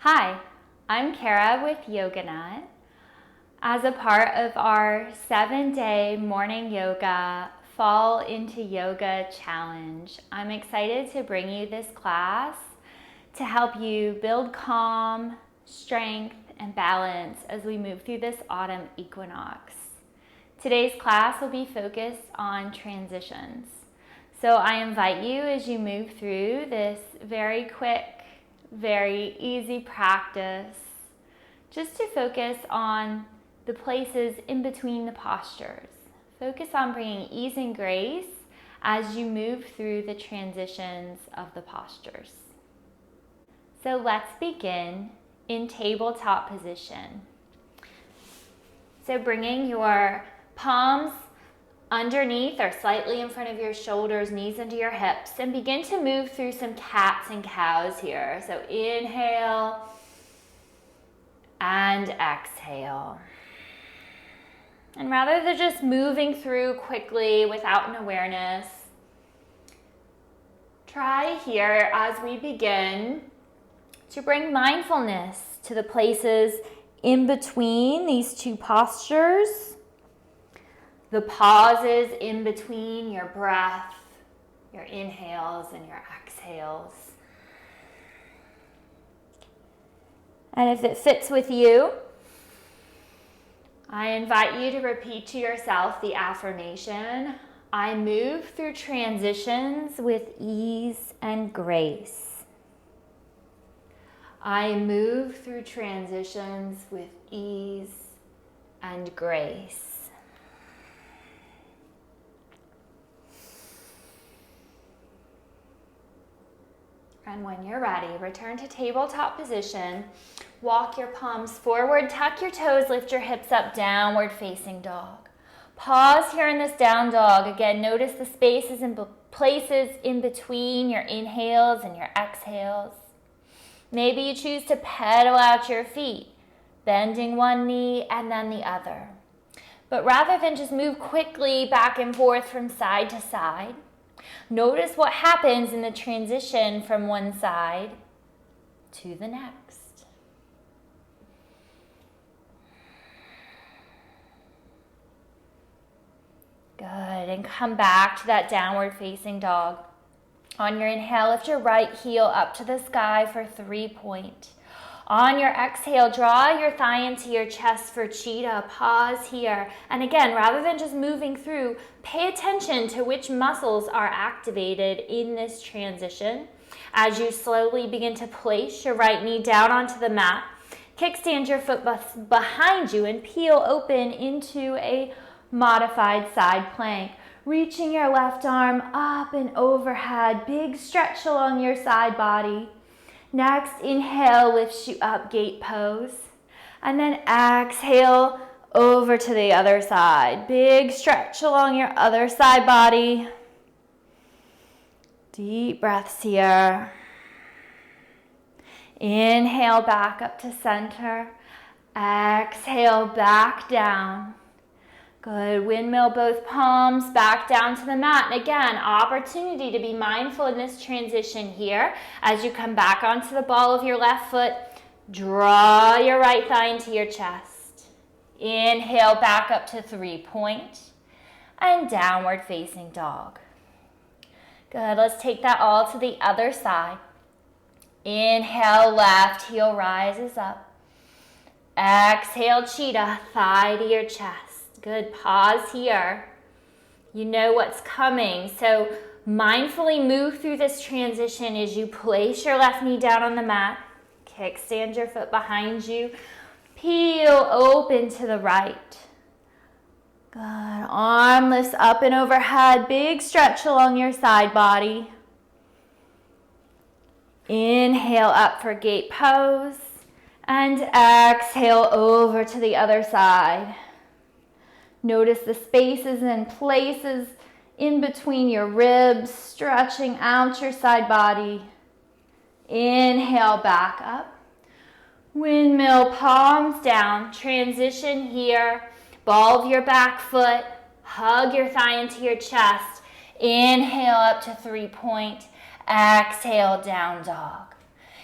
Hi, I'm Kara with Yoga Nut. As a part of our 7-day morning yoga fall into yoga challenge, I'm excited to bring you this class to help you build calm, strength, and balance as we move through this autumn equinox. Today's class will be focused on transitions. So I invite you as you move through this very quick, very easy practice, just to focus on the places in between the postures. Focus on bringing ease and grace as you move through the transitions of the postures. So let's begin in tabletop position. So bringing your palms underneath or slightly in front of your shoulders, knees into your hips, and begin to move through some cats and cows here. So inhale and exhale. And rather than just moving through quickly without an awareness, try here as we begin to bring mindfulness to the places in between these two postures. The pauses in between your breath, your inhales and your exhales. And if it fits with you, I invite you to repeat to yourself the affirmation, I move through transitions with ease and grace. I move through transitions with ease and grace. And when you're ready, return to tabletop position. Walk your palms forward, tuck your toes, lift your hips up, downward facing dog. Pause here in this down dog. Again, notice the spaces and places in between your inhales and your exhales. Maybe you choose to pedal out your feet, bending one knee and then the other. But rather than just move quickly back and forth from side to side, notice what happens in the transition from one side to the next. Good, and come back to that downward facing dog. On your inhale, lift your right heel up to the sky for 3-point. On your exhale, draw your thigh into your chest for cheetah. Pause here. And again, rather than just moving through, pay attention to which muscles are activated in this transition. As you slowly begin to place your right knee down onto the mat, kickstand your foot behind you and peel open into a modified side plank. Reaching your left arm up and overhead. Big stretch along your side body. Next, inhale lifts you up, gate pose. And then exhale over to the other side. Big stretch along your other side body. Deep breaths here. Inhale back up to center. Exhale back down. Good. Windmill both palms back down to the mat. And again, opportunity to be mindful in this transition here. As you come back onto the ball of your left foot, draw your right thigh into your chest. Inhale back up to 3-point and downward facing dog. Good. Let's take that all to the other side. Inhale, left heel rises up. Exhale, cheetah, thigh to your chest. Good, pause here. You know what's coming. So mindfully move through this transition as you place your left knee down on the mat. Kickstand your foot behind you. Peel open to the right. Good, arm lifts up and overhead. Big stretch along your side body. Inhale up for gate pose. And exhale over to the other side. Notice the spaces and places in between your ribs, stretching out your side body. Inhale back up. Windmill palms down. Transition here. Ball of your back foot. Hug your thigh into your chest. Inhale up to 3-point. Exhale, down dog.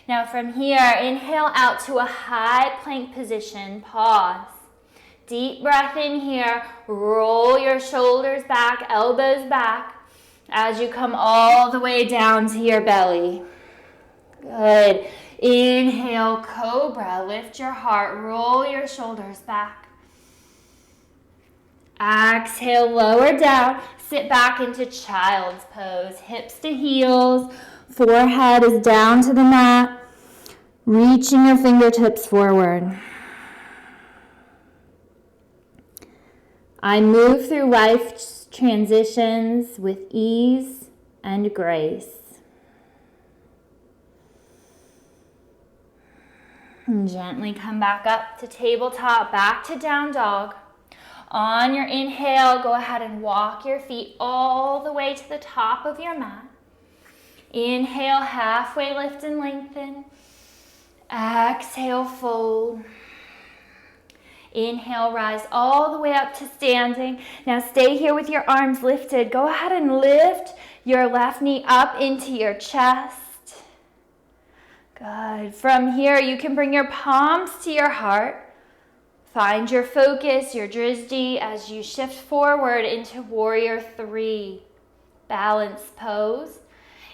Now from here, inhale out to a high plank position, pause. Deep breath in here, roll your shoulders back, elbows back, as you come all the way down to your belly. Good. Inhale, cobra, lift your heart, roll your shoulders back. Exhale, lower down, sit back into child's pose, hips to heels, forehead is down to the mat, reaching your fingertips forward. I move through life's transitions with ease and grace. And gently come back up to tabletop, back to down dog. On your inhale, go ahead and walk your feet all the way to the top of your mat. Inhale, halfway lift and lengthen. Exhale, fold. Inhale, rise all the way up to standing. Now stay here with your arms lifted. Go ahead and lift your left knee up into your chest. Good. From here, you can bring your palms to your heart. Find your focus, your drishti, as you shift forward into warrior three. Balanced pose.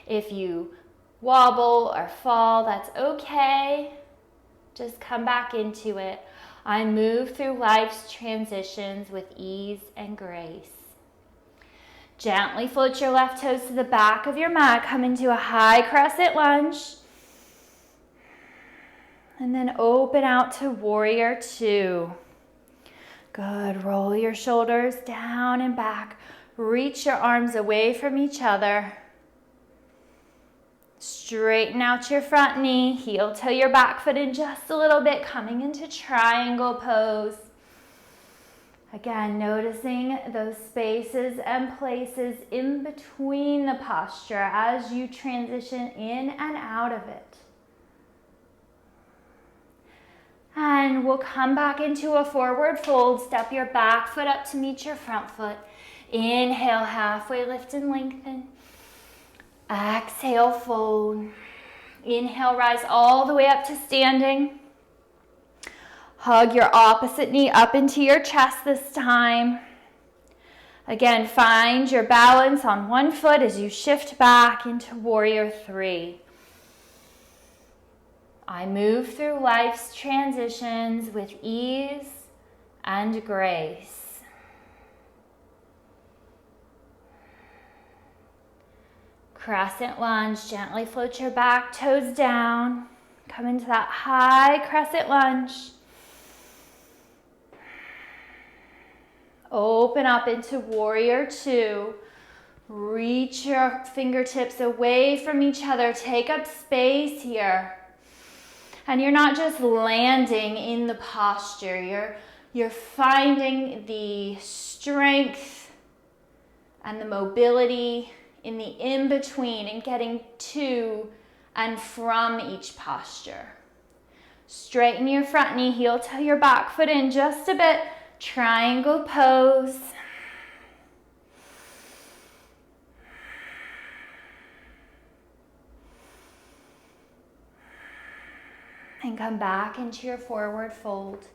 If you wobble or fall, that's okay. Just come back into it. I move through life's transitions with ease and grace. Gently float your left toes to the back of your mat. Come into a high crescent lunge. And then open out to warrior two. Good. Roll your shoulders down and back. Reach your arms away from each other. Straighten out your front knee. Heel toe your back foot in just a little bit. Coming into triangle pose. Again, noticing those spaces and places in between the posture as you transition in and out of it. And we'll come back into a forward fold. Step your back foot up to meet your front foot. Inhale, halfway lift and lengthen. Exhale, fold. Inhale, rise all the way up to standing. Hug your opposite knee up into your chest this time. Again, find your balance on one foot as you shift back into warrior three. I move through life's transitions with ease and grace. Crescent lunge, gently float your back toes down. Come into that high crescent lunge. Open up into warrior two. Reach your fingertips away from each other. Take up space here. And you're not just landing in the posture. You're finding the strength and the mobility in the in-between and getting to and from each posture. Straighten your front knee, heel toe your back foot in just a bit. Triangle pose. And come back into your forward fold.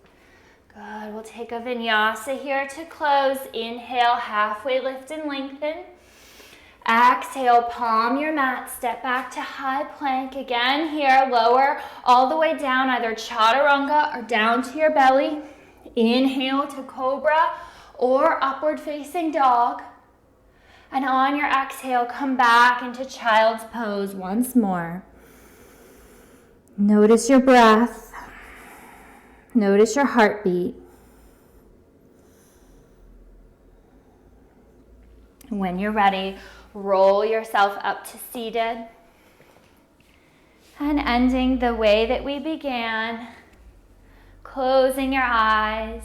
Good. We'll take a vinyasa here to close. Inhale, halfway lift and lengthen. Exhale, palm your mat, step back to high plank. Again here, lower all the way down, either chaturanga or down to your belly. Inhale to cobra or upward facing dog. And on your exhale, come back into child's pose once more. Notice your breath. Notice your heartbeat. When you're ready, roll yourself up to seated. And ending the way that we began, closing your eyes.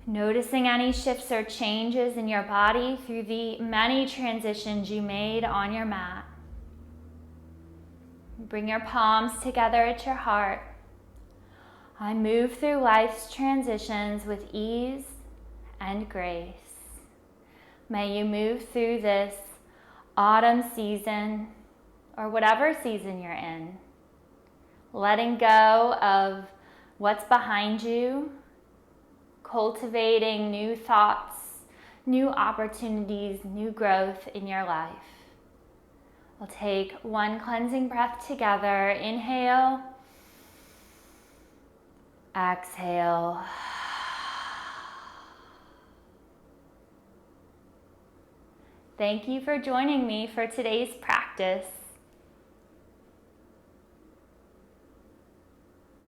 Noticing any shifts or changes in your body through the many transitions you made on your mat. Bring your palms together at your heart. I move through life's transitions with ease and grace. May you move through this autumn season or whatever season you're in. Letting go of what's behind you, cultivating new thoughts, new opportunities, new growth in your life. We'll take one cleansing breath together. Inhale, exhale. Thank you for joining me for today's practice.